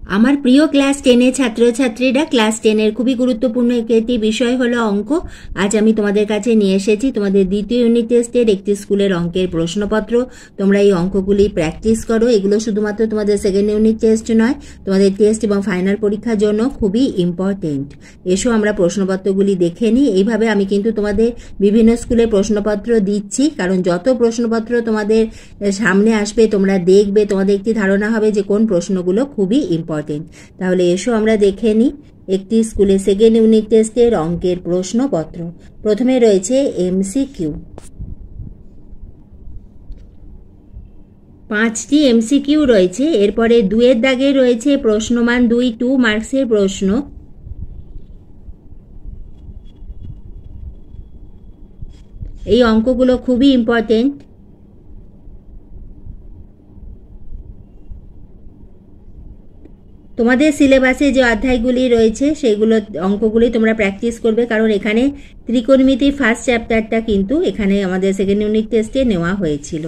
আমার প্রিয় ক্লাস 10 ছাত্রছাত্রীরা, ক্লাস 10 খুবই গুরুত্বপূর্ণ একটি বিষয় হলো অঙ্ক। আজ আমি তোমাদের কাছে নিয়ে এসেছি তোমাদের দ্বিতীয় ইউনিট টেস্টের একটি স্কুলের অঙ্কের প্রশ্নপত্র। তোমরা এই অঙ্কগুলি প্র্যাকটিস করো। এগুলো শুধুমাত্র তোমাদের সেকেন্ড ইউনিট টেস্ট নয়, তোমাদের টেস্ট এবং ফাইনাল পরীক্ষার জন্য খুবই ইম্পর্টেন্ট। এসো আমরা প্রশ্নপত্রগুলি দেখে নিই। এইভাবে আমি কিন্তু তোমাদের বিভিন্ন স্কুলের প্রশ্নপত্র দিচ্ছি, কারণ যত প্রশ্নপত্র তোমাদের সামনে আসবে তোমরা দেখবে, তোমাদের একটি ধারণা হবে যে কোন প্রশ্নগুলো খুবই ইম্পর্টেন্ট। তাহলে এসো আমরা দেখে নিই একটি স্কুলে সেকেন্ড ইউনিট টেস্টের অঙ্কের প্রশ্নপত্র। প্রথমে রয়েছে এমসিকিউ। 5টি এমসিকিউ রয়েছে। এরপরে 2-এর দাগে রয়েছে প্রশ্নমান 2 মার্কসের প্রশ্ন। এই অঙ্কগুলো খুবই ইম্পর্টেন্ট। তোমাদের সিলেবাসে যে অধ্যায়গুলি রয়েছে সেগুলো অঙ্কগুলি তোমরা প্র্যাকটিস করবে, কারণ এখানে ত্রিকোণমিতির ফার্স্ট চ্যাপ্টারটা কিন্তু এখানে আমাদের সেকেন্ড ইউনিট টেস্টে নেওয়া হয়েছিল।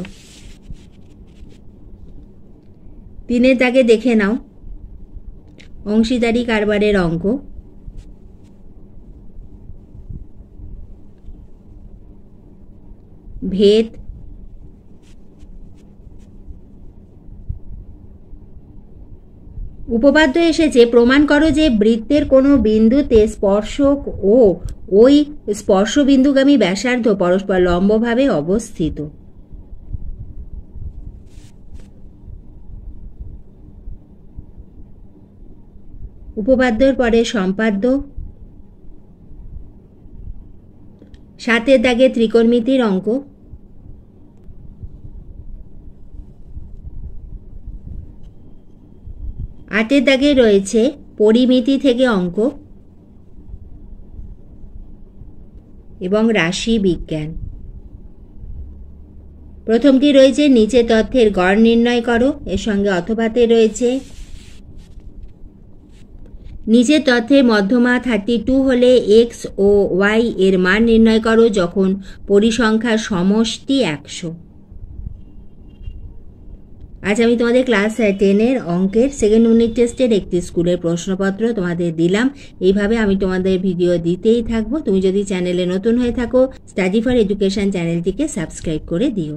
3-এর দাগে দেখে নাও অংশীদারি কারবারের অঙ্ক। ভেদ, উপপাদ্য এসেছে প্রমাণ করো যে বৃত্তের কোনো বিন্দুতে স্পর্শক ও ওই স্পর্শবিন্দুগামী ব্যাসার্ধ পরস্পর লম্বভাবে অবস্থিত। উপপাদ্যের পরে সম্পাদ্য। 7-এর দাগে ত্রিকোণমিতির অঙ্ক। 8-এর দাগে রয়েছে পরিমিতি থেকে অঙ্ক এবং রাশি বিজ্ঞান। প্রথমটি রয়েছে নিচে তথ্যের গড় নির্ণয় করো, এর সঙ্গে অথবাতে রয়েছে নিচের তথ্যের মধ্যমা 32 হলে এক্স ও ওয়াই এর মান নির্ণয় করো যখন পরিসংখ্যার সমষ্টি 100। আজ আমি তোমাদের ক্লাস 10-এর অঙ্কের সেকেন্ড ইউনিট টেস্টের একটি স্কুলের প্রশ্নপত্র তোমাদের দিলাম। এইভাবে আমি তোমাদের ভিডিও দিতেই থাকবো। তুমি যদি চ্যানেলে নতুন হয়ে থাকো, স্টাডি ফর এডুকেশন চ্যানেলটিকে সাবস্ক্রাইব করে দিও।